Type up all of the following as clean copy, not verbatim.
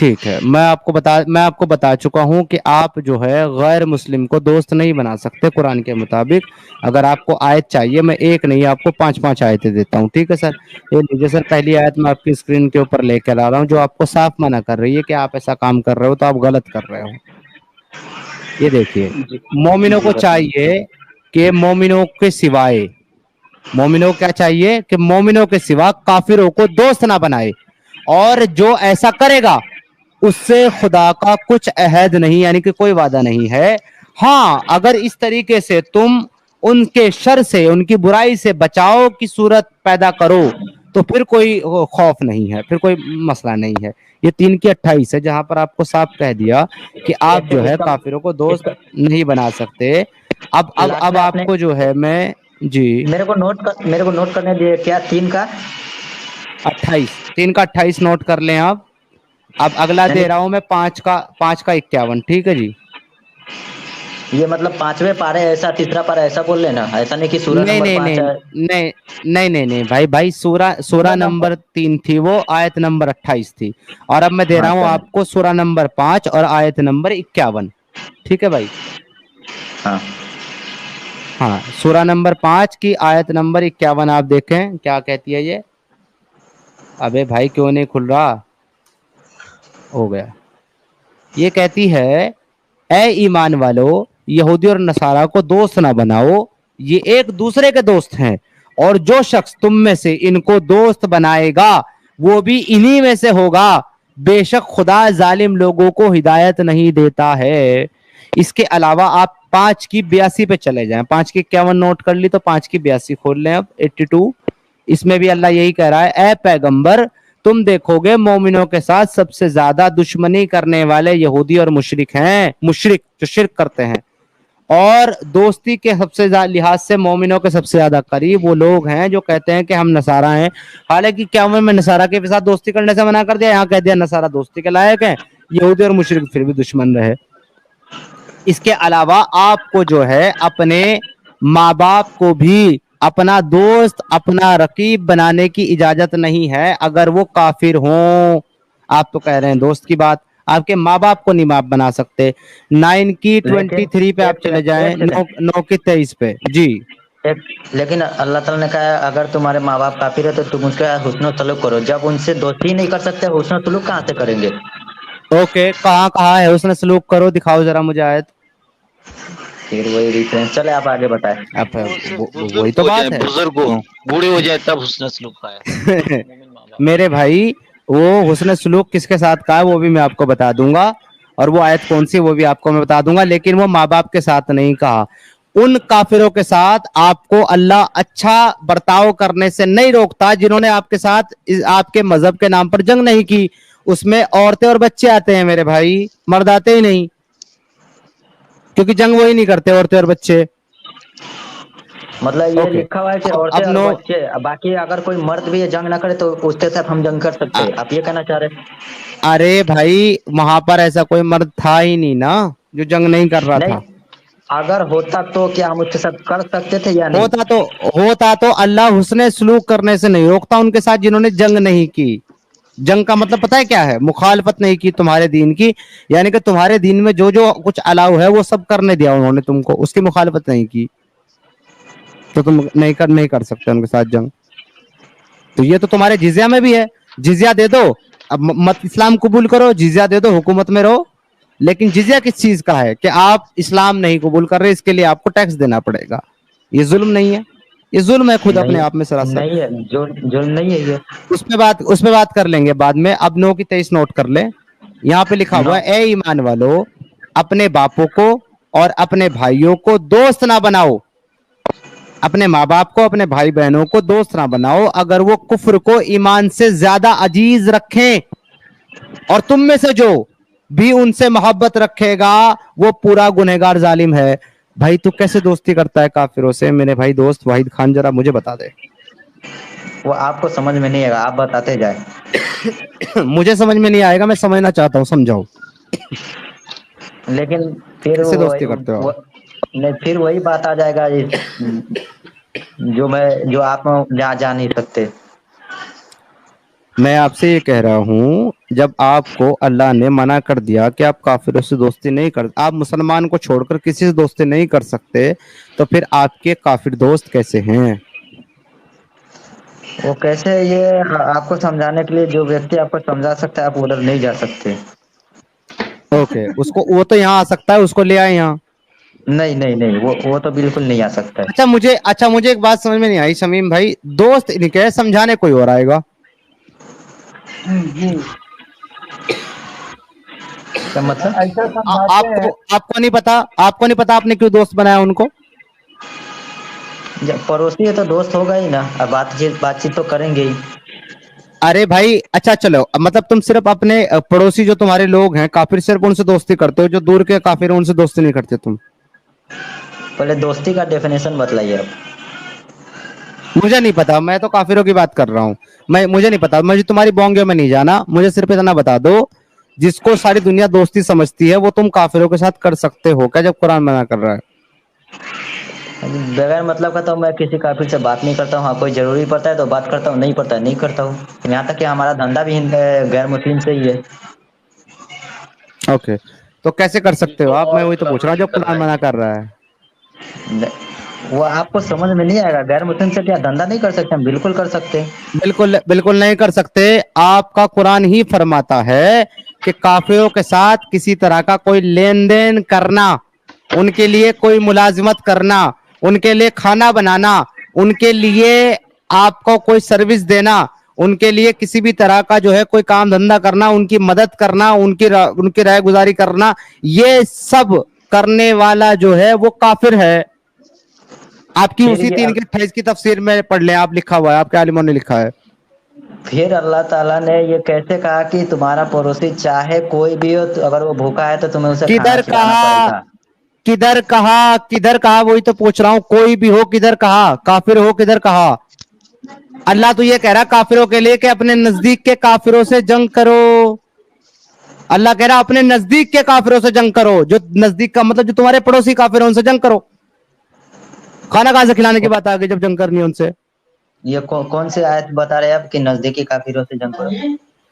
ٹھیک ہے، میں آپ کو بتا چکا ہوں کہ آپ جو ہے غیر مسلم کو دوست نہیں بنا سکتے قرآن کے مطابق. اگر آپ کو آیت چاہیے میں ایک نہیں آپ کو 5 آیتیں دیتا ہوں. ٹھیک ہے سر. یہ لیجیے سر، پہلی آیت میں آپ کی اسکرین کے اوپر لے کے لا رہا ہوں جو آپ کو صاف منع کر رہی ہے کہ آپ ایسا کام کر رہے ہو تو آپ غلط کر رہے ہو. یہ دیکھیے، جی مومنوں جی کو بتائیں. چاہیے کہ مومنوں کے سوائے، مومنوں کیا چاہیے کہ مومنوں کے سوا کافروں کو دوست نہ بنائے، اور جو ایسا کرے گا اس سے خدا کا کچھ عہد نہیں، یعنی کہ کوئی وعدہ نہیں ہے. ہاں اگر اس طریقے سے تم ان کے شر سے، ان کی برائی سے بچاؤ کی صورت پیدا کرو تو پھر کوئی خوف نہیں ہے، پھر کوئی مسئلہ نہیں ہے. یہ 3:28 ہے جہاں پر آپ کو صاف کہہ دیا کہ آپ ایک جو ہے اس کا کافروں کو اس دوست کا نہیں بنا سکتے. لاسٹ اب میں آپ آپ نے کو جو ہے میں جی میرے کو نوٹ کرنے دیے کیا 3 کا 28، 3:28 نوٹ کر لیں آپ. اب اگلا یعنی دے رہا ہوں میں 5:51. ٹھیک ہے جی. یہ مطلب 5ویں پارے ایسا تیسرا پارا ایسا بول لینا، ایسا نہیں کہ سورہ نہیں نمبر نہیں 5 نہیں ہے. نہیں نہیں نہیں نہیں بھائی سورہ نمبر 3 تھی، وہ آیت نمبر 28 تھی. اور اب میں دے ہاں رہا ہوں چلیں. آپ کو سورہ نمبر 5 اور آیت نمبر 51. ٹھیک ہے بھائی. ہاں ہاں، سورہ نمبر 5 کی آیت نمبر 51 آپ دیکھیں کیا کہتی ہے یہ. ابے بھائی کیوں نہیں کھل رہا؟ ہو گیا. یہ کہتی ہے اے ایمان والو، یہودی اور نصارہ کو دوست نہ بناؤ، یہ ایک دوسرے کے دوست ہیں، اور جو شخص تم میں سے ان کو دوست بنائے گا وہ بھی انہی میں سے ہوگا. بے شک خدا ظالم لوگوں کو ہدایت نہیں دیتا ہے. اس کے علاوہ آپ 5:82 پہ چلے جائیں. 5:51 نوٹ کر لی تو 5:82 کھول لیں اب 82. اس میں بھی اللہ یہی کہہ رہا ہے اے پیغمبر تم دیکھو گے مومنوں کے ساتھ سب سے زیادہ دشمنی کرنے والے یہودی اور مشرک ہیں، مشرک جو شرک کرتے ہیں، اور دوستی کے سب سے لحاظ سے مومنوں کے سب سے زیادہ قریب وہ لوگ ہیں جو کہتے ہیں کہ ہم نصارہ ہیں. حالانکہ کیا میں نصارہ کے ساتھ دوستی کرنے سے منع کر دیا؟ یہاں کہہ دیا نصارہ دوستی کے لائق ہیں، یہودی اور مشرک پھر بھی دشمن رہے. اس کے علاوہ آپ کو جو ہے اپنے ماں باپ کو بھی اپنا دوست، اپنا رقیب بنانے کی اجازت نہیں ہے اگر وہ کافر ہوں. آپ تو کہہ رہے ہیں دوست کی بات، آپ کے ماں باپ کو نہیں آپ بنا سکتے. 9:23 پہ لیکن آپ چلے جائیں، ایک سیکنڈ 9:23 پہ جی. لیکن اللہ تعالیٰ نے کہا ہے اگر تمہارے ماں باپ کافر ہے تو تم اس کا حسن و سلوک کرو. جب ان سے دوستی نہیں کر سکتے حسن و سلوک کہاں سے کریں گے؟ اوکے، کہاں کہا ہے حسن سلوک کرو؟ دکھاؤ ذرا مجھے آیت. پھر وہی ریفرنس چلے آپ آگے بتائیں. اب وہ صرف وہی بزرگ تو ہو جائے، بات ہے. بزرگ ہو، بوڑھے ہو جائے تب حسن سلوک کا ہے، مومن ماں باپ. میرے بھائی وہ حسن سلوک کس کے ساتھ کا ہے وہ بھی میں آپ کو بتا دوں گا، اور وہ آیت کون سی وہ بھی آپ کو میں بتا دوں گا، لیکن وہ ماں باپ کے ساتھ نہیں کہا. ان کافروں کے ساتھ آپ کو اللہ اچھا برتاؤ کرنے سے نہیں روکتا جنہوں نے آپ کے ساتھ آپ کے مذہب کے نام پر جنگ نہیں کی. اس میں عورتیں اور بچے آتے ہیں میرے بھائی، مرد آتے ہی نہیں، کیونکہ جنگ وہی نہیں کرتے عورتیں اور بچے. مطلب یہ اوکے، لکھا ہوا ہے کہ اب عورتیں اور نو بچے، باقی اگر کوئی مرد بھی یہ جنگ نہ کرے تو اس کے ساتھ ہم جنگ کر سکتے ہیں، آپ یہ کہنا چاہ رہے ہیں؟ ارے بھائی وہاں پر ایسا کوئی مرد تھا ہی نہیں نا جو جنگ نہیں کر رہا تھا. نہیں، اگر ہوتا تو کیا ہم اس کے ساتھ کر سکتے تھے یا نہیں؟ ہوتا تو اللہ حسن سلوک کرنے سے نہیں روکتا ان کے ساتھ جنہوں نے جنگ نہیں کی. جنگ کا مطلب پتہ ہے کیا ہے؟ مخالفت نہیں کی تمہارے دین کی، یعنی کہ تمہارے دین میں جو جو کچھ الاؤ ہے وہ سب کرنے دیا انہوں نے تم کو، اس کی مخالفت نہیں کی تو تم نہیں کر سکتے ان کے ساتھ جنگ. تو یہ تو تمہارے جزیہ میں بھی ہے، جزیہ دے دو، اب مت اسلام قبول کرو، جزیہ دے دو، حکومت میں رہو. لیکن جزیہ کس چیز کا ہے؟ کہ آپ اسلام نہیں قبول کر رہے، اس کے لیے آپ کو ٹیکس دینا پڑے گا. یہ ظلم نہیں ہے؟ یہ ظلم ہے خود اپنے نہیں آپ میں سراسر. نہیں ہے، جو نہیں ہے یہ. اس پہ بات کر لیں گے بعد میں. اب 9:23 نوٹ کر لیں. یہاں پہ لکھا نو ہوا ہے اے ایمان والو اپنے باپوں کو اور اپنے بھائیوں کو دوست نہ بناؤ، اپنے ماں باپ کو، اپنے بھائی بہنوں کو دوست نہ بناؤ اگر وہ کفر کو ایمان سے زیادہ عزیز رکھیں، اور تم میں سے جو بھی ان سے محبت رکھے گا وہ پورا گنہگار ظالم ہے. بھائی تو کیسے دوستی کرتا ہے کافروں سے؟ میرے بھائی دوست واحد خان ذرا مجھے بتا دے. وہ آپ کو سمجھ میں نہیں آئے گا، آپ بتاتے جائیں. مجھے سمجھ میں نہیں آئے گا، میں سمجھنا چاہتا ہوں، سمجھاؤ. لیکن پھر کیسے دوستی کرتے ہو آپ؟ نہیں، پھر وہی بات آ جائے گا جو آپ جا نہیں سکتے. میں آپ سے یہ کہہ رہا ہوں جب آپ کو اللہ نے منع کر دیا کہ آپ کافروں سے دوستی نہیں کر، آپ مسلمان کو چھوڑ کر کسی سے دوستی نہیں کر سکتے، تو پھر آپ کے کافر دوست کیسے ہیں؟ وہ کیسے، یہ آپ کو سمجھانے کے لیے جو ویکتی آپ کو سمجھا سکتا ہے آپ ادھر نہیں جا سکتے. اوکے، اس کو وہ تو یہاں آ سکتا ہے، اس کو لے آئے یہاں. نہیں نہیں نہیں، وہ تو بالکل نہیں آ سکتا ہے. مجھے ایک بات سمجھ میں نہیں آئی شمیم بھائی، دوست نکلے سمجھانے کوئی اور آئے گا؟ کیا مطلب؟ ایسا سمجھاتے ہیں. آپ کو نہیں پتا آپ نے کیوں دوست بنایا ان کو؟ جب پڑوسی ہے تو دوست ہوگا ہی نا، اب بات چیت تو کریں گے ہی. ارے بھائی اچھا چلو، مطلب تم صرف اپنے پڑوسی جو تمہارے لوگ ہیں کافر صرف ان سے دوستی کرتے ہو، جو دور کے کافر ہیں ان سے دوستی نہیں کرتے تم؟ پہلے دوستی کا ڈیفینیشن بتلائیے آپ. مجھے نہیں پتا، میں تو کافروں کی بات کر رہا ہوں. مجھے نہیں پتا، مجھے تمہاری بونگیوں میں نہیں جانا، مجھے صرف اتنا بتا دو جس کو ساری دنیا دوستی سمجھتی ہے وہ تم کافروں کے ساتھ کر سکتے ہو کیا جب قرآن منع کر رہا ہے؟ بغیر مطلب کا تو میں کسی کافر سے بات نہیں کرتا ہوں. ہاں کوئی ضروری پڑتا ہے تو بات کرتا ہوں، نہیں پڑتا ہے نہیں کرتا ہوں. یہاں تک کہ ہمارا دھندا بھی غیر مسلم سے ہی ہے. اوکے، تو کیسے کر یہ سکتے ہو تو آپ؟ میں اور وہی تو پوچھ رہا ہوں کافر جو کر قرآن رہے منع ہیں. کر رہا ہے. وہ آپ کو سمجھ میں نہیں آئے گا. غیر مسلم سے کیا دھندا نہیں کر سکتے؟ ہم بالکل کر سکتے ہیں. بالکل نہیں کر سکتے. آپ کا قرآن ہی فرماتا ہے کہ کافروں کے ساتھ کسی طرح کا کوئی لین دین کرنا، ان کے لیے کوئی ملازمت کرنا، ان کے لیے کھانا بنانا، ان کے لیے آپ کو کوئی سروس دینا، ان کے لیے کسی بھی طرح کا جو ہے کوئی کام دھندا کرنا، ان کی مدد کرنا، ان کی رائے گزاری کرنا، یہ سب کرنے والا جو ہے وہ کافر ہے. آپ کی پھر اسی 3:28 کی تفسیر میں پڑھ لیں، آپ لکھا ہوا ہے، آپ کے عالموں نے لکھا ہے. پھر اللہ تعالیٰ نے یہ کیسے کہا کہ تمہارا پڑوسی چاہے کوئی بھی ہو، اگر وہ بھوکا ہے تو تمہیں اسے کھانا کدھر کھلانا پڑے کہا؟ گا. کدھر کہا؟ وہی تو پوچھ رہا ہوں، کوئی بھی ہو کدھر کہا؟ کافر ہو کدھر کہا؟ اللہ تو یہ کہہ رہا کافروں کے لیے کہ اپنے نزدیک کے کافروں سے جنگ کرو. اللہ کہہ رہا اپنے نزدیک کے کافروں سے جنگ کرو. جو نزدیک کا مطلب جو تمہارے پڑوسی کافر ہیں ان سے جنگ کرو. کھانا کہاں سے کھلانے کی بات آ گئی جب جنگ کرنی ہے ان سے؟ یہ کون سی آیت بتا رہے ہیں آپ کہ نزدیکی کافروں سے جنگ کرو؟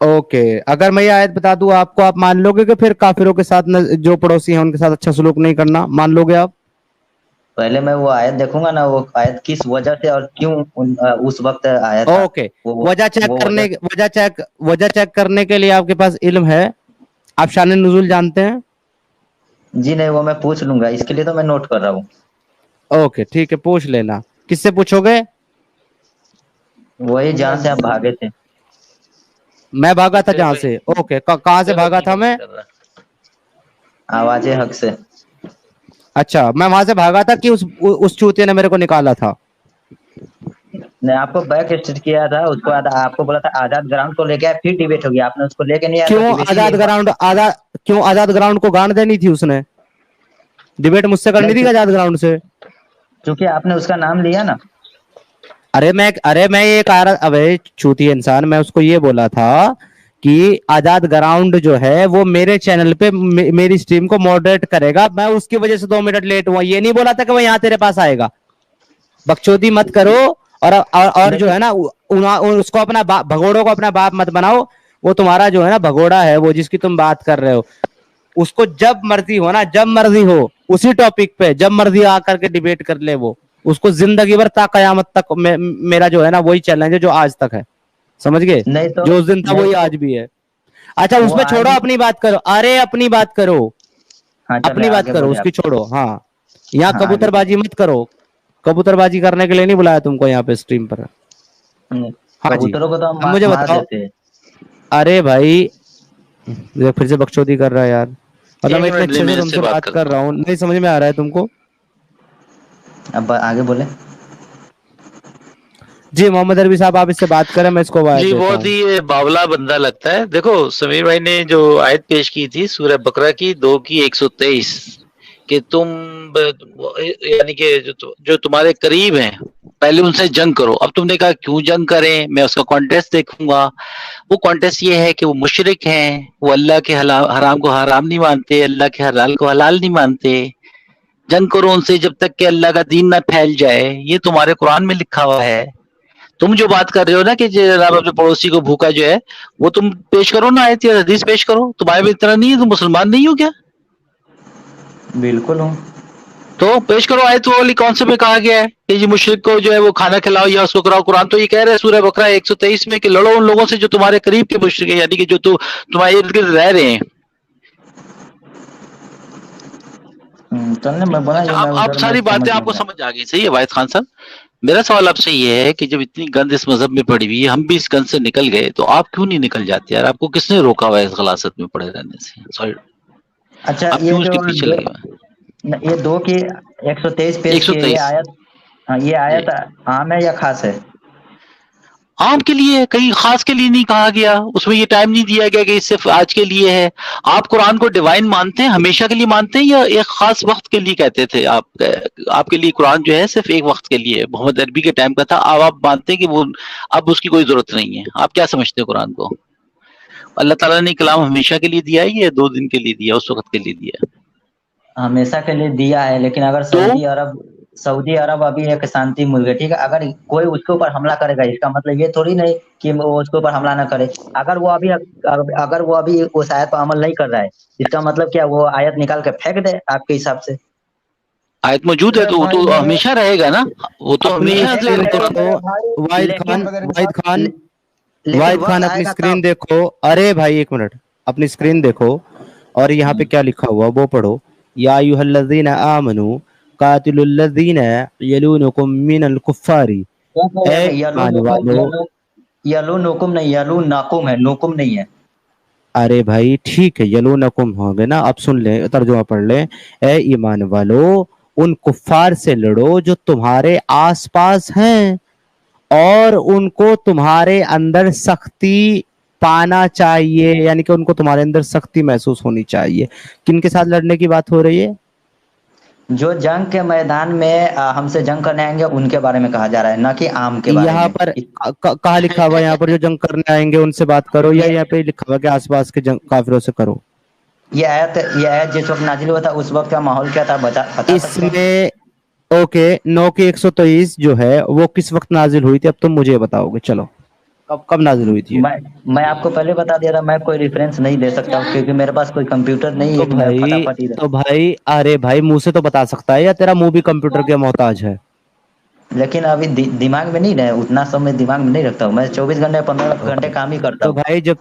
اوکے، اگر میں یہ آیت بتا دوں آپ کو، آپ مان لو گے کہ پھر کافروں کے ساتھ جو پڑوسی ہیں ان کے ساتھ اچھا سلوک نہیں کرنا؟ مان لو گے آپ؟ پہلے میں وہ آیت دیکھوں گا نا، وہ آیت کس وجہ سے اور کیوں اس وقت آیا تھا. اوکے، وہ وجہ چیک کرنے کے لیے آپ کے پاس علم ہے؟ آپ شان نزول جانتے ہیں؟ جی نہیں، وہ میں پوچھ لوں گا، اس کے لیے تو میں نوٹ کر رہا ہوں. اوکے ٹھیک ہے، پوچھ لینا. کس سے پوچھو گے؟ وہی جہاں سے آپ بھاگے تھے. میں بھاگا تھا جہاں سے؟ اوکے، کہاں سے بھاگا تھا میں؟ آواز حق سے. اچھا، میں وہاں سے بھاگا تھا کہ اس چوتیے نے میرے کو نکالا تھا؟ نے آپ کو بیک اسٹیٹ کیا تھا، اس کو آپ کو بولا تھا آزاد گراؤنڈ کو لے کے، پھر ڈیبیٹ ہو گیا. آپ نے اس کو لے کے نہیں آیا تو ڈیبیٹ ہی یہی ہوا. کیوں آزاد گراؤنڈ کو گانڈ دینی تھی اس نے؟ ڈیبیٹ مجھ سے کرنی تھی آزاد گراؤنڈ سے؟ کیونکہ آپ نے اس کا نام لیا نا. ارے میں یہ کہہ رہا، ابے چوتی انسان، میں اس کو یہ بولا تھا کہ آزاد گراؤنڈ جو ہے وہ میرے چینل پہ میری سٹریم کو ماڈریٹ کرے گا. میں اس کی وجہ سے 2 منٹ لیٹ ہوا. یہ نہیں بولا تھا کہ وہ یہاں تیرے پاس آئے گا. بکچودی مت کرو. اور جو ہے نا اس کو اپنا بھگوڑوں کو اپنا باپ مت بناؤ. وہ تمہارا جو ہے نا بھگوڑا ہے، وہ جس کی تم بات کر رہے ہو، اس کو جب مرضی ہو نا، جب مرضی ہو اسی ٹاپک پہ جب مرضی آ کر کے ڈیبیٹ کر لے. وہ اس کو زندگی بھر تا قیامت تک میرا جو ہے نا وہی چیلنج ہے جو آج تک ہے. سمجھ گئے؟ نہیں تو جو اس دن تھا وہی آج بھی ہے. اچھا اس وہ میں آج چھوڑو، بھی. اپنی بات کرو. ارے اپنی بات کرو، ہاں چلے اپنی بات آگے کرو، بولے اس کی آپ. چھوڑو. ہاں، یہاں ہاں آگے کبوتر بازی مت کرو. کبوتر بازی کرنے کے لیے نہیں بلایا تم کو یہاں پہ اسٹریم پر. ہاں جی، کبوتروں کو تو ہم اب مجھے مار بتاؤ. دیتے ہیں. ارے بھائی پھر سے بکچودی کر رہا ہے یار. مطلب ایک میں اتنے منٹ اچھے سے میں اس تم سے بات کر کرتا رہا ہوں، نہیں سمجھ میں آ رہا ہے تم کو؟ اب آگے بولے. جی محمد عربی صاحب، آپ اس سے بات کریں، میں اس کو آواز جی دیتا بہت ہوں. ہی باولا بندہ لگتا ہے. دیکھو سمیر بھائی نے جو آیت پیش کی تھی سورہ بقرہ کی 2 کی 123 کہ تم یعنی کہ جو تمہارے قریب ہیں پہلے ان سے جنگ کرو. اب تم نے کہا کیوں جنگ کریں، میں اس کا کانٹیکسٹ دیکھوں گا. وہ کانٹیکسٹ یہ ہے کہ وہ مشرک ہیں، وہ اللہ کے حرام کو حرام نہیں مانتے، اللہ کے حلال کو حلال نہیں مانتے. جنگ کرو ان سے جب تک کہ اللہ کا دین نہ پھیل جائے. یہ تمہارے قرآن میں لکھا ہوا ہے. तुम जो बात कर रहे हो ना कि जनाब अपने पड़ोसी को भूखा जो है, वो तुम पेश करो ना, आयत या हदीस पेश करो। तुम्हारे में इतना नहीं है, तुम मुसलमान नहीं हो क्या? बिल्कुल हूँ। तो पेश करो आयत, वो वाली कौन से में कहा गया है कि जी मुशरिक को जो है वो खाना खिलाओ या उसको कराओ। कुरान तो ये कह रहा है सूरह बकरा 123 में कि लड़ो उन लोगों से जो तुम्हारे करीब के मुशरिक है, यानी कि जो तुम्हारे इर्द गिर्द रह रहे हैं। चलने मैं बोला अच्छा, ये मैं अब उधर मैं सारी समझ बातें आपको लूंगा। समझ आ गई, सही है वाहिद खान साहब। मेरा सवाल आपसे ये है कि जब इतनी गंद इस मजहब में पड़ी हुई है, हम भी इस गंद से निकल गए, तो आप क्यों नहीं निकल जाते यार? आपको किसने रोका हुआ है इस गलासत में पड़े रहने से? सॉरी, अच्छा, आप ये क्यों उसके जो पीछे लगे हुए ये दो की 123 हैं? पेज की है, ये 123 आयत। हाँ, ये जी। आयत आम है या खास है? आम के लिए है, कहीं खास के लिए नहीं कहा गया। उसमें ये टाइम नहीं दिया गया कि सिर्फ आज के लिए है। आप कुरान को डिवाइन मानते हैं, हमेशा के लिए मानते हैं, या एक खास वक्त के लिए कहते थे आप? आपके लिए कुरान जो है सिर्फ एक वक्त के लिए है, मोहम्मद अरबी के टाइम का था। अब आप मानते हैं कि वो अब उसकी कोई जरूरत नहीं है। आप क्या समझते हैं कुरान को? अल्लाह ताला ने कलाम हमेशा के लिए दिया है या 2 दिन के लिए दिया, उस वक्त के लिए दिया है? हमेशा के लिए दिया है, लेकिन अगर तो सऊदी अरब अभी एक शांति मुल्क है, ठीक है। अगर कोई उसके ऊपर हमला करेगा, इसका मतलब ये थोड़ी नहीं कि वो उसके ऊपर हमला ना करे। अगर वो अभी उस आयत पर अमल नहीं कर रहा है, इसका मतलब क्या वो आयत निकाल के फेंक दे आपके हिसाब से? आयत मौजूद है अरे तो वो भाई तो मेरे हमेशा रहेगा ना, वो तो अपनी हमेशा से स्क्रीन रहेगा। देखो भाई वाहिद लेकिन खान, वाहिद खान, लेकिन वाहिद खान वक्त अपनी आएगा स्क्रीन तब। देखो। अरे भाई एक मिनट, अपनी स्क्रीन देखो और यहाँ पे क्या लिखा हुआ वो पढ़ो। या अय्युहल्लज़ीना आमनू कातिलुल्लज़ीना यलूनकुम मिनल कुफ्फारी। ए ईमान वालो, यलू नुकुम नहीं, यलू नाकुम है, नुकुम नहीं है। अरे भाई ठीक है, यलूनकुम हो गए ना। अब सुन ले, तर्जुमा पढ़ ले। ए ईमान वालो, उन कुफ्फार से लड़ो जो तुम्हारे आसपास हैं, और उनको तुम्हारे अंदर सख्ती पाना चाहिए, यानी कि उनको तुम्हारे अंदर सख्ती महसूस होनी चाहिए। किनके साथ लड़ने की बात हो रही है? जो जंग के मैदान में हमसे जंग करने आएंगे उनके बारे में कहा जा रहा है, ना कि आम के बारे यहाँ में। पर कहाँ लिखा हुआ है यहाँ पर जो जंग करने आएंगे उनसे बात करो, या ये यहाँ पे लिखा हुआ है कि आसपास के काफिरों से करो? ये आयत जिस वक्त नाजिल हुआ था उस वक्त का माहौल क्या था, बता सकते हैं? इसमें ओके, 9 की 123 जो है वो किस वक्त नाजिल हुई थी? अब तुम मुझे बताओगे, चलो कब कब नाजिल हुई थी ये? मैं आपको पहले बता दे रहा, मैं कोई रेफरेंस नहीं दे सकता हूँ, क्योंकि मेरे पास कोई कंप्यूटर नहीं है कि मैं फटाफट ही तो भाई अरे भाई मुंह से तो बता सकता है, या तेरा मुंह भी कंप्यूटर के मोहताज है? लेकिन अभी दिमाग में नहीं है, उतना समय दिमाग में नहीं रखता हूँ मैं। 24 घंटे 15 घंटे काम ही करता तो हूँ। भाई जब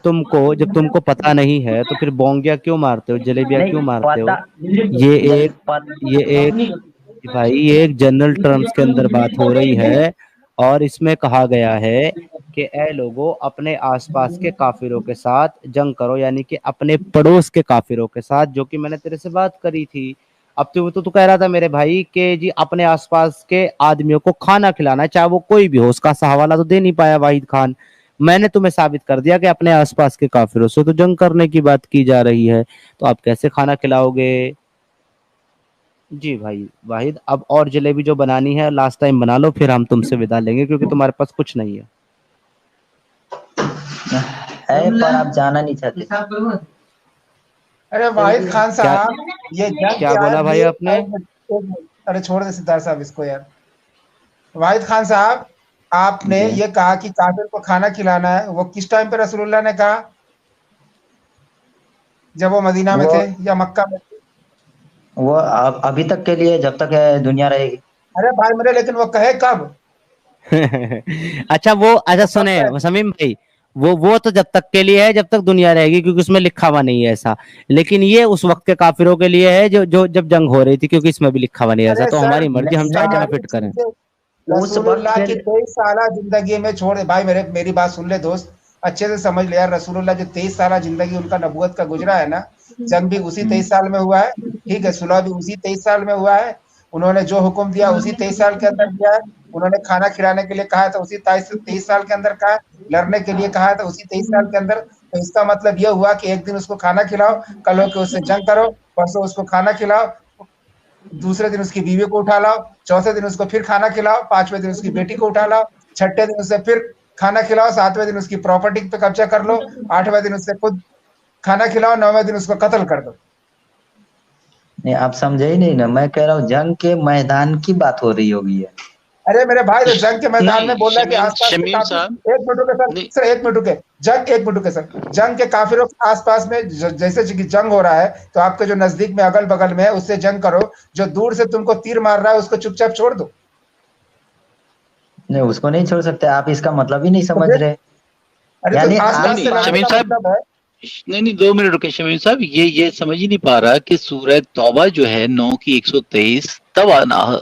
तुमको पता नहीं है तो फिर बोंगिया क्यों मारते हो, जलेबिया नहीं क्यों मारते हो? पता। ये एक भाई ये एक जनरल टर्म्स के अंदर बात हो रही है, और इसमें कहा गया है कि ए लोगों, अपने आसपास के काफिरों के साथ जंग करो, यानी कि अपने पड़ोस के काफिरों के साथ, जो कि मैंने तेरे से बात करी थी। अब तू कह रहा था मेरे भाई कि जी अपने आसपास के आदमियों को खाना खिलाना है, चाहे वो कोई भी हो। उसका हवाला तो दे नहीं पाया वाहिद खान। मैंने तुम्हें साबित कर दिया कि अपने आसपास के काफिरों से तो जंग करने की बात की जा रही है, तो आप कैसे खाना खिलाओगे? जी भाई वाहिद, अब और जलेबी जो बनानी है लास्ट टाइम बना लो, फिर हम तुमसे विदा लेंगे, क्योंकि तुम्हारे पास कुछ नहीं है। पर आप जाना नहीं चाहते। अरे वाहिद खान साहब, ये जंग क्या की बोला आयत भाई ये आपने? अरे छोड़ दे सिद्धार्थ साहब इसको यार। वाहिद खान साहब, आपने ये कहा कि काफिर को खाना खिलाना है, वो किस टाइम पे रसूलुल्लाह ने कहा? जब वो मदीना में थे या मक्का में थे? वो अभी तक के लिए, जब तक दुनिया रहेगी। अरे भाई मेरे, लेकिन वो कहे कब? अच्छा सुने समीम भाई, वो तो जब तक के लिए है जब तक दुनिया रहेगी, क्योंकि उसमें लिखा हुआ नहीं है ऐसा। लेकिन ये उस वक्त के काफिरों के लिए है जो जब जंग हो रही थी, क्योंकि इसमें भी लिखा हुआ नहीं है ऐसा। तो हमारी मर्जी, हम चाहे जगह फिट करें। रसूलुल्लाह की 23 साल जिंदगी में छोड़ दे भाई, मेरी बात सुन ले दोस्त, अच्छे से समझ ले यार। रसूलुल्लाह जो 23 साल जिंदगी उनका नबूवत का गुजरा है ना, जंग भी उसी 23 साल में हुआ है, ठीक है। सुलह भी उसी 23 साल में हुआ है। उन्होंने जो हुक्म दिया उसी 23 साल के अंदर दिया है। उन्होंने खाना खिलाने के लिए कहा था उसी 23 साल के अंदर कहा, लड़ने के लिए कहा था उसी 23 साल के अंदर। तो इसका मतलब यह हुआ कि एक दिन उसको खाना खिलाओ, कल हो के उससे जंग करो, परसों उसको खाना खिलाओ, दूसरे दिन उसकी बीवी को उठा लाओ, चौथे दिन उसको फिर खाना खिलाओ, पांचवें दिन उसकी बेटी को उठा लाओ, छठे दिन उसे फिर खाना खिलाओ, सातवें दिन उसकी प्रॉपर्टी पे कब्जा कर लो, आठवें दिन उससे खुद खाना खिलाओ, नौवें दिन उसको कत्ल कर दो। नहीं, आप समझे ही नहीं ना, मैं कह रहा हूँ जंग के मैदान की बात हो रही होगी है। अरे मेरे भाई तो जंग के मैदान में बोल रहा है कि आसपास के शमीम काफिर, साहब, एक मिनट रुके सर, नहीं, सर एक मिनट रुके, एक मिनट रुके सर, जंग के काफिरों के आसपास में जैसे कि जंग हो रहा है तो आपके जो नजदीक में अगल बगल में है उससे जंग करो, जो दूर से तुमको तीर मार रहा है उसको चुपचाप छोड़ दो। नहीं, उसको नहीं छोड़ सकते आप, इसका मतलब ही नहीं तो समझ फिर रहे। अरे यानी तो आसपास नहीं, से लड़ने शमीम का साहब, मतलब है, नहीं 2 मिनट रुके शमीम साहब, ये समझ ही नहीं पा रहा कि सूरह तौबा जो है 9 की 123 तब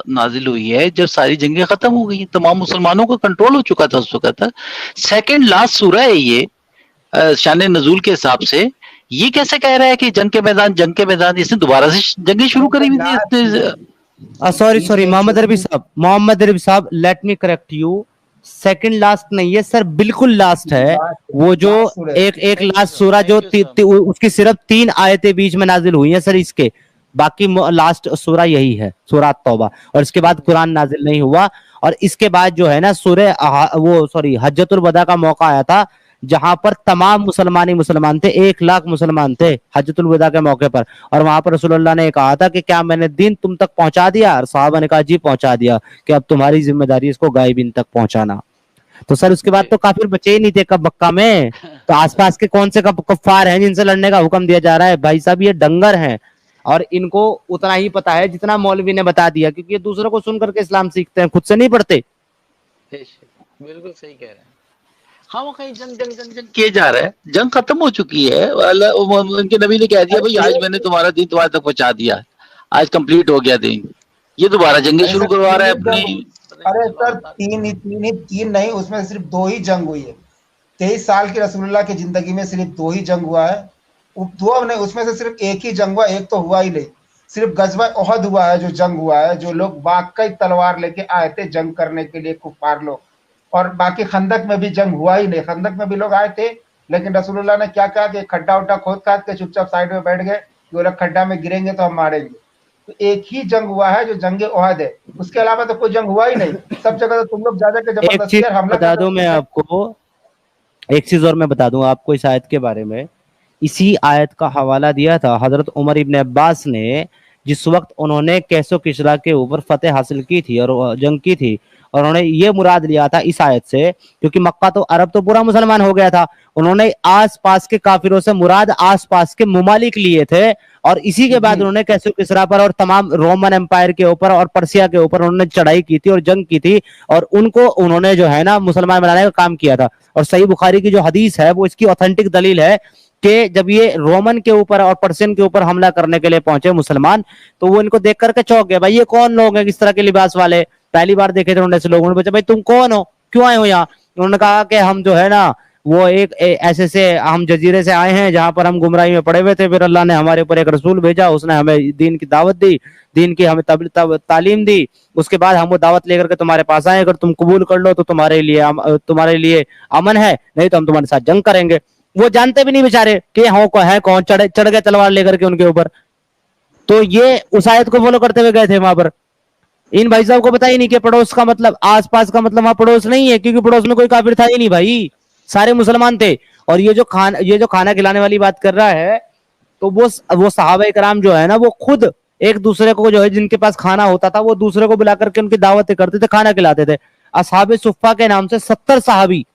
नाजिल हुई है जब सारी जंगें खत्म हो गई, तमाम मुसलमानों का कंट्रोल हो चुका था उस वक्त तक। सेकंड लास्ट सूरह है ये शान नजूल के हिसाब से। ये कैसे कह रहा है कि जंग के मैदान, इसने दोबारा से जंगें शुरू करी हुई थी? सॉरी मोहम्मद अरबी साहब, let me correct you, second last नहीं है सर, बिल्कुल लास्ट है। वो जो एक लास्ट सूरा जो उसकी सिर्फ 3 आयतें बीच में नाजिल हुई हैं सर इसके, बाकी लास्ट सूरा यही है, सूरा तौबा, और इसके बाद कुरान नाजिल नहीं हुआ। और इसके बाद जो है ना हज्जतुल वदा का मौका आया था जहां पर तमाम मुसलमान थे, 1 लाख मुसलमान थे हज्जतुल वदा के मौके पर, और वहां पर रसूलुल्लाह ने कहा था कि क्या मैंने दीन तुम तक पहुंचा दिया, और सहाबा ने कहा जी पहुंचा दिया, कि अब तुम्हारी जिम्मेदारी इसको गायबीन तक पहुंचाना। तो सर उसके बाद तो काफिर बचे ही नहीं थे कब मक्का में, तो आसपास के कौन से कफ्फार हैं जिनसे लड़ने का हुक्म दिया जा रहा है? भाई साहब ये डंगर हैं, और इनको उतना ही पता है जितना मौलवी ने बता दिया, क्योंकि ये दूसरों को सुन करके इस्लाम सीखते हैं, खुद से नहीं पढ़ते। बिल्कुल सही कह रहे हैं। हाँ, वो कहीं जंग किए जा रहा है, जंग खत्म हो चुकी है, उनके नबी ने कह दिया भाई आज मैंने तुम्हारा दीन तुम्हारे तक पहुंचा दिया, आज कंप्लीट हो गया दीन। ये दोबारा जंगे शुरू करवा रहा है अपनी। अरे सर तीन नहीं, उसमें सिर्फ 2 ही जंग हुई है 23 साल की रसूलुल्लाह की जिंदगी में, सिर्फ 2 ही जंग हुआ है। 2 नहीं, उसमें से सिर्फ एक ही जंग हुआ, एक तो हुआ ही नहीं, सिर्फ गजवा ओहद हुआ है जो जंग हुआ है, जो लोग वाकई तलवार लेके आए थे जंग करने के लिए, कुफार लोग। और बाकी खंदक में भी जंग हुआ ही नहीं, खंदक में भी लोग आए थे लेकिन रसूलुल्लाह ने क्या कहा कि खड्डा उड्डा खोद खाद के चुपचाप साइड में बैठ गए, वो लोग खड्डा में गिरेंगे तो हम मारेंगे। तो एक ही जंग हुआ है जो जंग ओहद है, उसके अलावा तो कोई जंग हुआ ही नहीं। सब जगह तो तुम लोग जा के जबरदस्ती हमला बता दूं मैं आपको, एक चीज और मैं बता दूं आपको इस आयत के बारे में। इसी आयत का हवाला दिया था हजरत उमर इब्न अब्बास ने, जिस वक्त उन्होंने कैसो किसरा के ऊपर फतेह हासिल की थी और जंग की थी, और उन्होंने ये मुराद लिया था इस आयत से, क्योंकि मक्का तो अरब तो पूरा मुसलमान हो गया था, उन्होंने आस पास के काफिरों से मुराद आस पास के मुमालिक लिए थे, और इसी के बाद उन्होंने कैसो किसरा पर और तमाम रोमन एम्पायर के ऊपर और पर्सिया के ऊपर उन्होंने चढ़ाई की थी और जंग की थी, और उनको उन्होंने जो है ना मुसलमान बनाने का काम किया था। और सही बुखारी की जो हदीस है वो इसकी ऑथेंटिक दलील है कि जब ये रोमन के ऊपर और पर्शियन के ऊपर हमला करने के लिए पहुंचे मुसलमान, तो वो इनको देख करके चौंक गए, भाई ये कौन लोग हैं किस तरह के लिबास वाले, पहली बार देखे थे उन्होंने ऐसे लोगों ने पूछा भाई तुम कौन हो, क्यों आए हो यहाँ? उन्होंने कहा कि हम जो है ना वो ऐसे से हम जजीरे से आए हैं जहां पर हम गुमराही में पड़े हुए थे, फिर अल्लाह ने हमारे ऊपर एक रसूल भेजा, उसने हमें दीन की दावत दी, दीन की हमें तालीम दी, उसके बाद हम वो दावत लेकर के तुम्हारे पास आए, अगर तुम कबूल कर लो तो तुम्हारे लिए अमन है, नहीं तो हम तुम्हारे साथ जंग करेंगे। वो जानते भी नहीं बेचारे कि है कौन, चढ़ गए तलवार लेकर के उनके ऊपर। तो ये उस आयत को फॉलो करते हुए गए थे वहां पर। इन भाई साहब को पता ही नहीं कि पड़ोस का मतलब आसपास का मतलब वहां पड़ोस नहीं है, क्योंकि पड़ोस में कोई काफिर था ही नहीं भाई, सारे मुसलमान थे। और ये जो खाना खिलाने वाली बात कर रहा है, तो वो सहाबा कराम जो है ना वो खुद एक दूसरे को जो है जिनके पास खाना होता था वो दूसरे को बुला करके उनकी दावतें करते थे, खाना खिलाते थे। असहाबे सुफ्फा के नाम से 70 सहाबी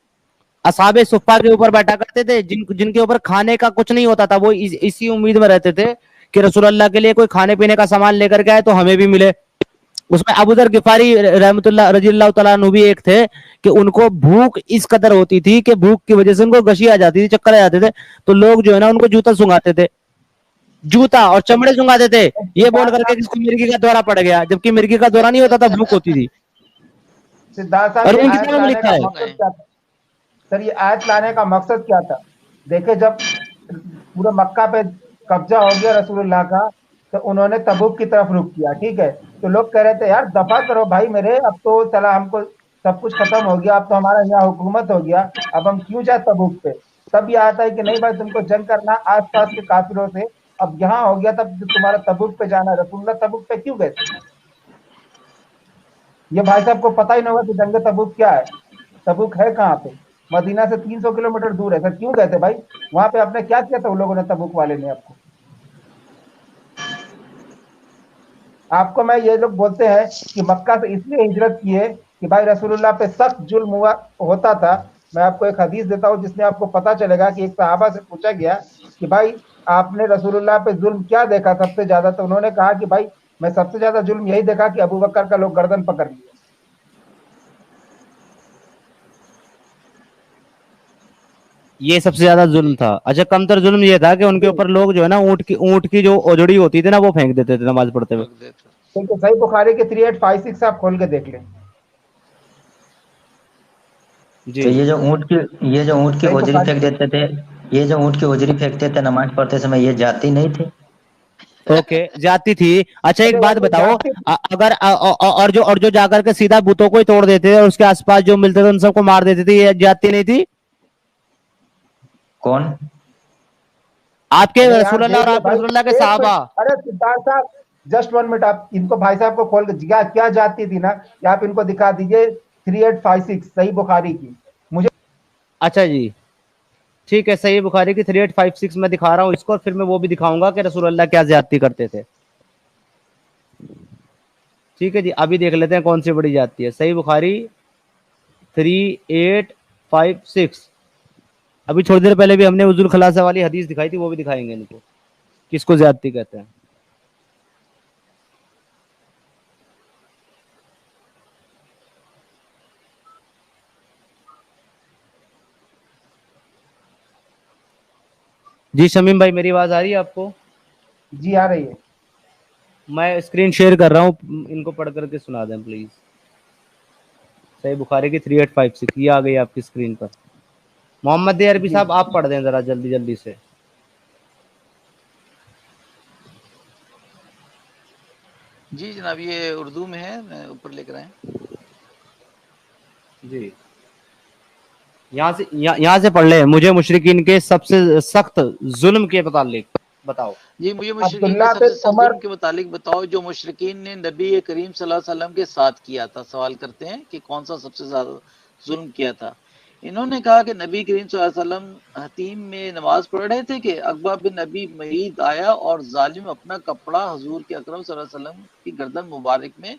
असहाबे सुफ्फा के ऊपर बैठा करते थे, जिनके ऊपर खाने का कुछ नहीं होता था, वो इसी उम्मीद में रहते थे कि रसूलुल्लाह के लिए कोई खाने पीने का सामान लेकर के आए तो हमें भी मिले। उसमें अबू दर गिफारी रहमतुल्लाह रज़ियल्लाहु तआला अन्हु भी एक थे कि उनको भूख इस कदर होती थी कि भूख की वजह से उनको गशी आ जाती थी, चक्कर आ जाते थे, तो लोग जो है ना उनको जूता सुंघाते थे, जूता और चमड़े सुंघाते थे, ये बोल करके किसको मिर्गी का दौरा पड़ गया, जबकि मिर्गी का दौरा नहीं होता था, भूख होती थी। सिद्धार्थ साहब, ये आयत लाने का मकसद क्या था? सर ये आयत लाने का मकसद क्या था? देखे जब पूरे मक्का पे कब्जा हो गया रसूलुल्लाह का, तो उन्होंने तबूक की तरफ रुख किया, ठीक है। तो लोग कह रहे थे यार दफा करो भाई मेरे, अब तो चला हमको सब कुछ खत्म हो गया, अब तो हमारा यहाँ हुकूमत हो गया, अब हम क्यों जाए तबूक पे? तब ये आता है कि नहीं भाई तुमको जंग करना आसपास के काफिरों से, अब यहाँ हो गया, तब तुम्हारा तबूक पे जाना। रसूलुल्लाह तबूक पे क्यों गए? ये भाई साहब को पता ही नहीं होगा कि जंग तबूक क्या है, तबूक है कहाँ पे? मदीना से 300 किलोमीटर दूर है। सर क्यों गए थे भाई वहां पे? आपने क्या किया था उन लोगों ने, तबूक वाले ने आपको मैं ये लोग बोलते हैं कि मक्का से इसलिए हिजरत किए कि भाई रसूलुल्लाह पे सख्त जुल्म हुआ होता था। मैं आपको एक हदीस देता हूँ जिसमें आपको पता चलेगा कि एक सहाबा से पूछा गया कि भाई आपने रसूलुल्लाह पे जुल्म क्या देखा सबसे ज्यादा, तो उन्होंने कहा कि भाई मैं सबसे ज्यादा जुल्म यही देखा कि अबू बकर का लोग गर्दन पकड़ लिए। ये सबसे ज्यादा जुल्म था। अच्छा, कमतर जुल्म ये था कि उनके ऊपर लोग जो है ना ऊंट की जो ओजड़ी होती थी ना वो फेंक देते थे नमाज पढ़ते हुए। देखिए सही बुखारी के 3856 आप खोल के देख लें। तो ये जो ऊंट की सही ओजरी बुखारी फेंक देते थे, ये जो ऊंट की ओजरी फेंकते थे नमाज पढ़ते समय, ये जाति नहीं थे? ओके, जाती थी। अच्छा एक बात बताओ, जाति अगर और जो जाकर के सीधा बुतों को ही तोड़ देते थे और उसके आसपास जो मिलते थे उन सबको मार देते थे, ये जाती नहीं थी? कौन? आपके अरे यार रसूलुल्लाह और देखिए आपके भाई रसूलुल्लाह के एक सहाबा। मिनट, अरे सिद्धार्थ साहब जस्ट 1 मिनट, आप इनको भाई साहब को खोल के क्या क्या जाती थी ना, या आप इनको दिखा दीजिए 3856 सही बुखारी की। मुझे अच्छा जी, ठीक है, सही बुखारी की 3856 में दिखा रहा हूँ इसको, और फिर मैं वो भी दिखाऊंगा कि रसूलुल्लाह क्या ज्यादती करते थे। ठीक है जी, अभी देख लेते हैं कौन सी बड़ी जाती है। सही बुखारी 3856, अभी थोड़ी देर पहले भी हमने उजुल खलासा वाली हदीस दिखाई थी, वो भी दिखाएंगे इनको किसको ज्यादती कहते हैं। जी शमीम भाई, मेरी आवाज आ रही है आपको? जी आ रही है। मैं स्क्रीन शेयर कर रहा हूँ, इनको पढ़ करके सुना दें प्लीज। सही बुखारी की 3856 ये आ गई आपकी स्क्रीन पर। मोहम्मद अरबी जी साहब आप पढ़ दें जरा जल्दी जल्दी से। जी जनाब, ये उर्दू में है, मैं ऊपर लेकर आए। जी, यहाँ से पढ़ ले। मुझे मुशरिकीन के सबसे सख्त जुल्म के मुतालिक बताओ। जी, मुझे मुशरिकीन के अब्दुल्ला सबसे बिन सख्त उमर जुल्म के मुतालिक बताओ जो मुशरिकीन ने नबी करीम सल्लल्लाहु अलैहि वसल्लम के साथ किया था। सवाल करते हैं कि कौन सा सबसे ज्यादा जुल्म किया था। इन्होंने कहा कि नबी करीम सल्लल्लाहु अलैहि वसल्लम हतीम में नमाज पढ़ रहे थे कि अकबा बिन नबी मईद आया और जालिम अपना कपड़ा हुजूर के अकरम सल्लल्लाहु अलैहि वसल्लम की गर्दन मुबारक में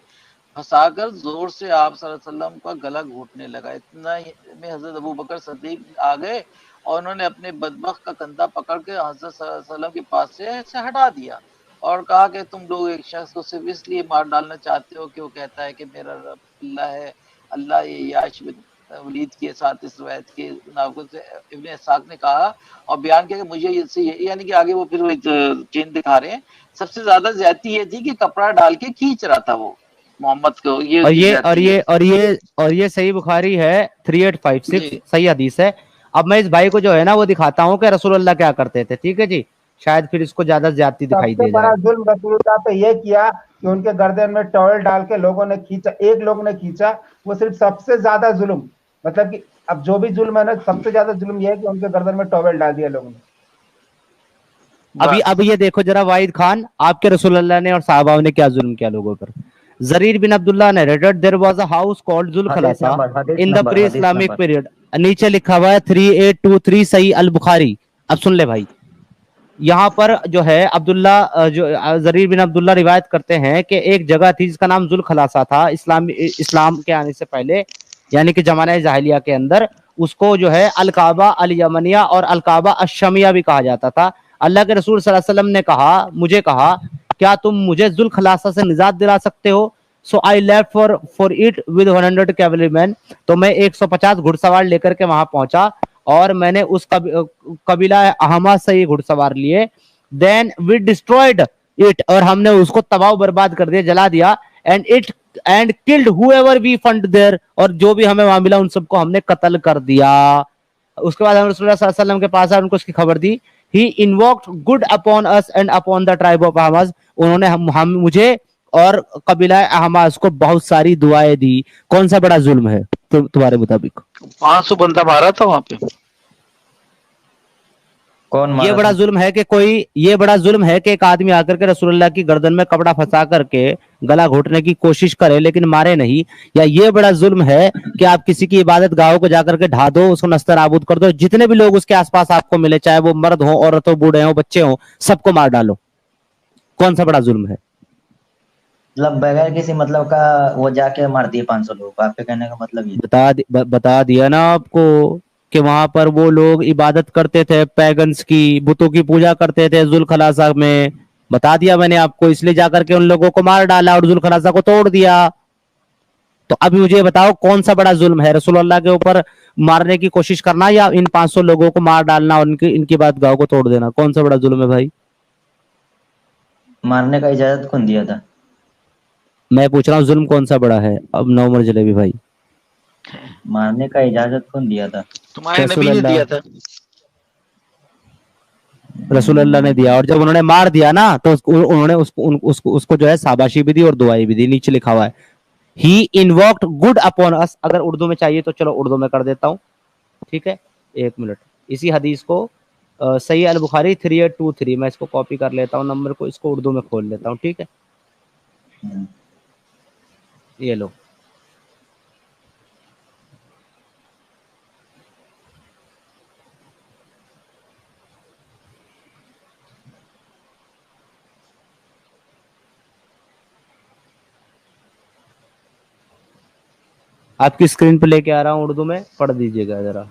फंसाकर जोर से आप सल्लल्लाहु अलैहि वसल्लम का गला घोटने लगा। इतना में हजरत अबू बकर सदीक आ गए और उन्होंने अपने बदबख्त का कंधा पकड़ के हजरत सल्लल्लाहु अलैहि वसल्लम के पास से हटा दिया और कहा कि तुम लोग एक शख्स को सिर्फ इसलिए मार डालना चाहते हो कि वो कहता है कि मेरा रब अल्लाह है। अल्लाह ये याश बिन वलीद के साथ इस रवायत के नावल से इब्ने इस्हाक ने कहा और बयान किया कि मुझे इससे यानी कि आगे वो फिर वो चेन दिखा रहे हैं। सबसे ज्यादा ज्यादती ये थी कि कपड़ा डाल के खींच रहा था वो मोहम्मद को, ये और उसकी ये और ज्यादती ये है। और ये और ये सही बुखारी है 3856, जी सही हदीस है। अब मैं इस भाई को जो है ना वो दिखाता हूँ कि रसूलुल्लाह क्या करते थे। ठीक है जी, शायद फिर इसको ज्यादा ज्यादती दिखाई सबसे दे बड़ा जाए। जुल्म रसूलुल्लाह पे ये किया कि उनके गर्दन में टॉवल डाल के लोगों ने खींचा, एक लोग ने खींचा। वो सिर्फ सबसे ज्यादा जुल्म, मतलब कि अब जो भी जुल्म है ना, सबसे ज्यादा जुल्म ये है कि उनके गर्दन में टॉवल डाल दिया लोगों ने। अभी बस अब ये देखो जरा वाहिद खान, आपके रसूलुल्लाह ने और साहबाओं ने क्या जुल्म किया लोगों पर। Jarir bin Abdullah narrated there was a house called Dhul Khalasa in the pre हदीस इस्लामिक नंबर। पीरियड। नीचे लिखा हुआ है 3823 सही अल बुखारी। अब सुन ले भाई, यहाँ पर जो है अब्दुल्ला जरीर बिन अब्दुल्ला रिवायत करते हैं कि एक जगह थी जिसका नाम जुल खलासा था। इस्लाम के आने से पहले, यानी कि जमाना जाहिलिया के अंदर, उसको जो है अलकाबा अल यमनिया और अलकाबा अशमिया भी कहा जाता था। अल्लाह के रसूल सल्लल्लाहु अलैहि वसल्लम ने मुझे कहा, क्या तुम मुझे जुल खलासा से निजात दिला सकते हो? So I left for it with 100 cavalryman. तो मैं 150 घुड़सवार लेकर के वहां पहुंचा और मैंने उस कबीला अहमा से ये घुड़सवार लिए। देन वी डिस्ट्रॉयड इट, और हमने उसको तबाह बर्बाद कर दिया, जला दिया। And killed whoever we found there, और जो भी हमें वहां मिला उन सबको हमने कत्ल कर दिया। उसके बाद हम रसूलुल्लाह सल्लल्लाहु अलैहि वसल्लम के पास आए, उनको उसकी खबर दी। He invoked good upon us and upon the tribe of Ahmad. उन्होंने हम मुझे और कबीला अहमास को बहुत सारी दुआएं दी। कौन सा बड़ा जुल्म है तुम्हारे मुताबिक? 500 बंदा मारा था वहां पे। कौन ये मारा बड़ा था? जुल्म है कि एक आदमी आकर के रसूलुल्लाह की गर्दन में कपड़ा फंसा करके गला घोटने की कोशिश करे लेकिन मारे नहीं? या ये बड़ा जुल्म है कि आप किसी की इबादत गाहों को जाकर के ढा दो, उसको नस्तर आबूद कर दो, जितने भी लोग उसके आसपास आपको मिले, चाहे वो मर्द हो, औरत हो, बूढ़े हो, बच्चे हो, सबको मार डालो? कौन सा बड़ा जुल्म है? मतलब बगैर किसी मतलब का वो जाके मार दिए 500 लोगों को, आपके कहने का मतलब ये? बता दिया ना आपको कि वहां पर वो लोग इबादत करते थे पैगन्स की, बुतों की पूजा करते थे जुल खलासा में। बता दिया मैंने आपको, इसलिए जाकर के उन लोगों को मार डाला और जुल खलासा को तोड़ दिया। तो अभी मुझे बताओ कौन सा बड़ा जुल्म है, रसूल अल्लाह के ऊपर मारने की कोशिश करना या इन 500 लोगों को मार डालना और इनकी बात गांव को तोड़ देना? कौन सा बड़ा जुल्म है भाई? मारने का इजाजत कौन दिया था? मैं पूछ रहा हूँ जुल्म कौन सा बड़ा है? अब नौमर जलेबी भाई, मारने का इजाजत कौन दिया था? तुम्हारे रसूल नबी ने अल्लाह, दिया था। रसूल अल्लाह ने दिया। और जब उन्होंने मार दिया ना तो उन्होंने उसको जो है शाबाशी भी दी और दुआई भी दी। नीचे लिखा हुआ है ही इन्वोक्ड गुड अपॉन अस। अगर उर्दू में चाहिए तो चलो उर्दू में कर देता हूँ, ठीक है, एक मिनट। इसी हदीस को सही अल बुखारी 3823, मैं इसको कॉपी कर लेता हूँ नंबर को, इसको उर्दू में खोल लेता हूँ, ठीक है, ये लो। आपकी स्क्रीन पे लेके आ रहा हूँ, उर्दू में पढ़ दीजिएगा जरा।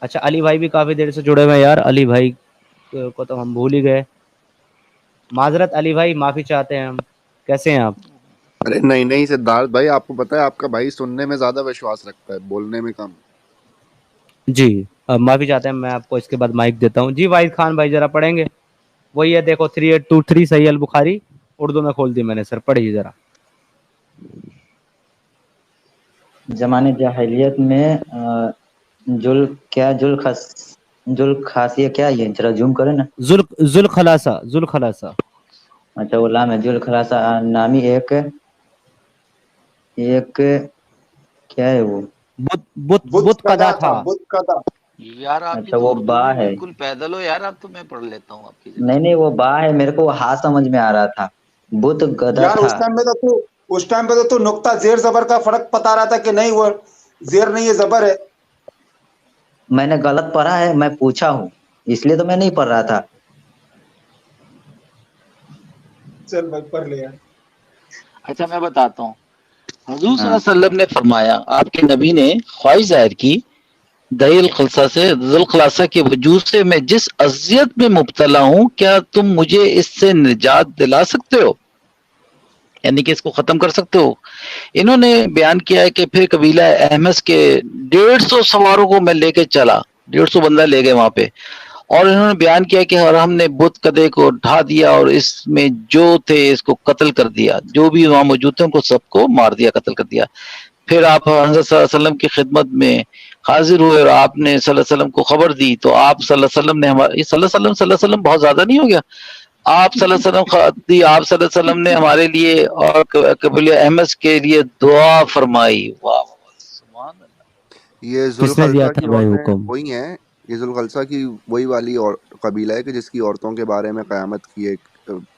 अच्छा, अली भाई भी काफी देर से जुड़े हुए हैं यार, अली भाई को तो हम भूल ही गए। माजरत अली भाई, माफी चाहते हैं हम। कैसे हैं आप? अरे नहीं नहीं सिद्धार्थ भाई, आपको पता है आपका भाई सुनने में ज्यादा विश्वास रखता है, बोलने में कम। जी माफी चाहते हैं, मैं आपको इसके बाद माइक देता हूँ। जी वाहिद खान भाई जरा पढ़ेंगे? वही है देखो 3823 सही अल बुखारी, उर्दू में खोल दी मैंने सर, पढ़िए जरा। जमाने जाहिलियत में जुल खासिया क्या, ये जरा जूम करे ना। जुल खलासा। अच्छा वो लाम है। जुल खलासा नामी एक क्या है वो? बुत कदा था। बुत कदा। यार आप अच्छा वो बा है। बिल्कुल पैदल हो यार, आप तो मैं पढ़ लेता हूँ आपकी जगह। नहीं वो बा है, मेरे को हा समझ में आ रहा था। बुत गदा यार था। उस टाइम पे तो तू नुक्ता जेर जबर का फर्क बता रहा था कि नहीं वो जेर नहीं है जबर है। मैंने गलत पढ़ा है, मैं पूछा हूँ, इसलिए तो मैं नहीं पढ़ रहा था। चल भाई पढ़ ले यार। अच्छा मैं बताता हूँ, हुजूर सल्लल्लाहु अलैहि वसल्लम ने फरमाया, आपके नबी ने ख्वाहिश जाहिर की दहील खलसा से, जुल खलासा के वजूद से मैं जिस अजियत में मुब्तला हूँ, क्या तुम मुझे इससे निजात दिला सकते हो, यानी कि इसको खत्म कर सकते हो? इन्होंने बयान किया है कि फिर कबीला अहमस के 150 सवारों को मैं लेके चला, 150 बंदा ले गए वहां पे, और इन्होंने बयान किया कि और हमने बुत कदे को ढा दिया और इसमें जो थे इसको कत्ल कर दिया, जो भी वहां मौजूद थे उनको सबको मार दिया, कत्ल कर दिया। फिर आप हज़रत सल्लल्लाहु अलैहि वसल्लम की खिदमत में हाजिर हुए और आपने सल्लल्लाहु अलैहि वसल्लम को खबर दी, तो आप सल्लल्लाहु अलैहि वसल्लम ने हमारे, सल्लल्लाहु अलैहि वसल्लम बहुत ज्यादा नहीं हो गया, आप सल्लल्लाहु अलैहि वसल्लम ने हमारे लिए और कबीले अहमस के लिए दुआ फरमाई। वाह सुभान अल्लाह। ये किसने दिया जुल्खलसा था की भाई औरतें हुक्म? वही हैं, ये जुल्खलसा की वही वाली और कबीला है कि जिसकी औरतों के बारे में कयामत की एक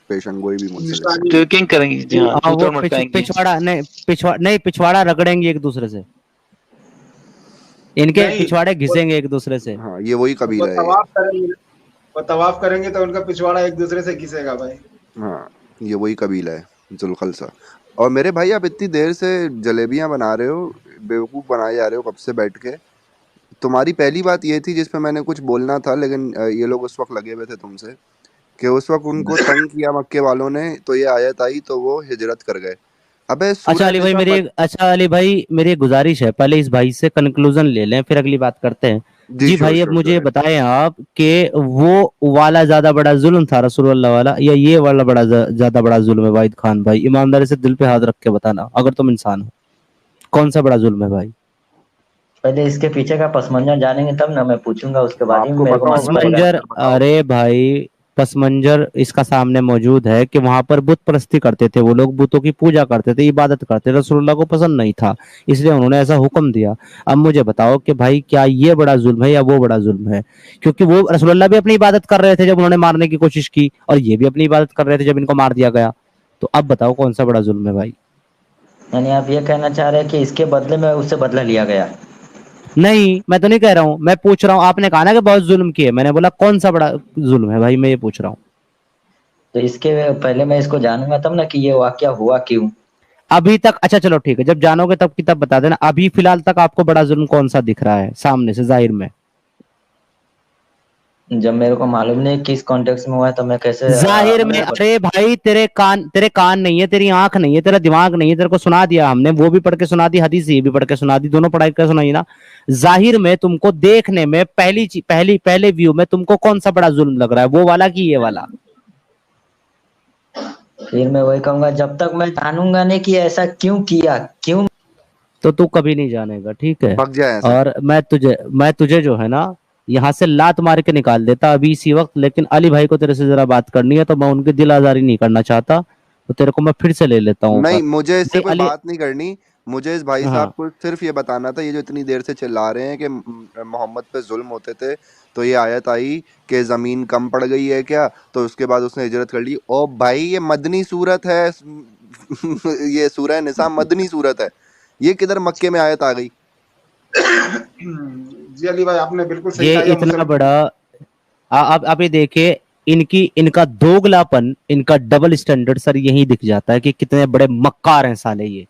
पेशन गोई भी मुझसे निशानी। ट्विकिंग करेंगे जी, हाँ, हाँ वो टूटर मटकाएंगे। पिछवाड़ा रगड़ेंगे एक दूसरे से, इनके नहीं, पिछवाड़े घिसेंगे एक दूसरे से। हाँ ये वही वो कबीला है। तवाफ करेंगे तो उनका पिछवाड़ा एक दूसरे से घिसेगा भाई। हाँ ये वही कबीला है जुल्खलसा। और मेरे भाई आप इतनी देर से जलेबियां बना रहे हो, बेवकूफ बनाए जा रहे हो कब से बैठ के। तुम्हारी पहली बात ये थी जिसपे मैंने कुछ बोलना था, लेकिन ये लोग उस वक्त लगे हुए थे तुमसे कि उस वक्त उनको तंग किया मक्के वालों ने, तो ये आयत आई तो वो हिजरत कर गए। अबे अच्छा अली भाई मेरी एक गुजारिश है, पहले इस भाई से कंक्लूजन ले लें फिर अगली बात करते हैं। जी भाई अब मुझे बताएं आप कि वो वाला ज्यादा बड़ा जुल्म था रसूलुल्लाह वाला, या ये वाला बड़ा ज्यादा बड़ा जुल्म है? वाहिद खान भाई ईमानदारी से दिल पे हाथ रख के बताना, अगर तुम इंसान हो, कौन सा बड़ा जुल्म है भाई? पहले इसके पीछे का पस मंजर जानेंगे तब ना, मैं पूछूंगा उसके बाद ही आपको मेरे को पता मालूम होगा ना? पड़ेगा। मंजर, अरे भाई पस मंजर इसका सामने मौजूद है कि वहां पर बुत परस्ती करते थे वो लोग, बुतों की पूजा करते थे, इबादत करते थे, रसूलुल्लाह को पसंद नहीं था इसलिए उन्होंने ऐसा हुक्म दिया। अब मुझे बताओ कि भाई क्या ये बड़ा जुल्म है या वो बड़ा जुल्म है? क्योंकि वो रसूलुल्लाह भी अपनी इबादत कर रहे थे जब उन्होंने मारने की कोशिश की, और ये भी अपनी इबादत कर रहे थे जब इनको मार दिया गया। तो अब बताओ कौन सा बड़ा जुल्म है भाई? यानी आप ये कहना चाह रहे हैं कि इसके बदले में उससे बदला लिया गया? नहीं मैं तो नहीं कह रहा हूं, मैं पूछ रहा हूं, आपने कहा ना कि बहुत जुल्म किए, मैंने बोला कौन सा बड़ा जुल्म है भाई, मैं ये पूछ रहा हूँ। तो इसके पहले मैं इसको जानूंगा तब ना कि ये वाकया हुआ क्यों। अभी तक, अच्छा चलो ठीक है, जब जानोगे तब की तब बता देना। अभी फिलहाल तक आपको बड़ा जुल्म कौन सा दिख रहा है सामने से, जाहिर में? जब मेरे को मालूम नहीं किस कॉन्टेक्स्ट में हुआ है तो मैं कैसे जाहिर में? अरे भाई तेरे कान नहीं है, तेरी आंख नहीं है, तेरा दिमाग नहीं है, तेरे को सुना दिया हमने, वो भी पढ़ के सुना दी, हदीस ये भी पढ़ के सुना दी, दोनों पढ़ाई कर सुनाई ना। जाहिर में तुमको देखने में पहले व्यू में तुमको कौन सा बड़ा जुल्म लग रहा है, वो वाला कि ये वाला? फिर मैं वही कहूंगा, जब तक मैं जानूंगा नहीं कि ऐसा क्यों किया, क्यों, तो तू कभी नहीं जानेगा, ठीक है? भग जाए ऐसा। और मैं तुझे जो है ना यहाँ से लात मार के निकाल देता अभी इसी वक्त, लेकिन अली भाई को तेरे से जरा बात करनी है, तो मैं उनकी दिल आजारी नहीं करना चाहता, तो तेरे को मैं फिर से ले लेता हूँ नहीं, ऊपर। मुझे इससे नहीं, कोई अली, बात नहीं करनी। मुझे इस भाई हाँ साहब को सिर्फ ये बताना था, ये जो इतनी देर से चिल्ला रहे हैं कि मोहम्मद पे जुल्म होते थे, तो ये आयत आई कि जमीन कम पड़ गई है क्या, तो उसके बाद उसने हिजरत कर ली। ओ भाई ये मदनी सूरत है ये सूरह निसा मदनी सूरत है, ये किधर मक्के में आयत आ गई? जी अली भाई आपने बिल्कुल सही ये कहा। इतना बड़ा, आप ये देखिए, इनका दोगलापन, इनका डबल स्टैंडर्ड सर यही दिख जाता है कि कितने बड़े मक्कार हैं साले ये।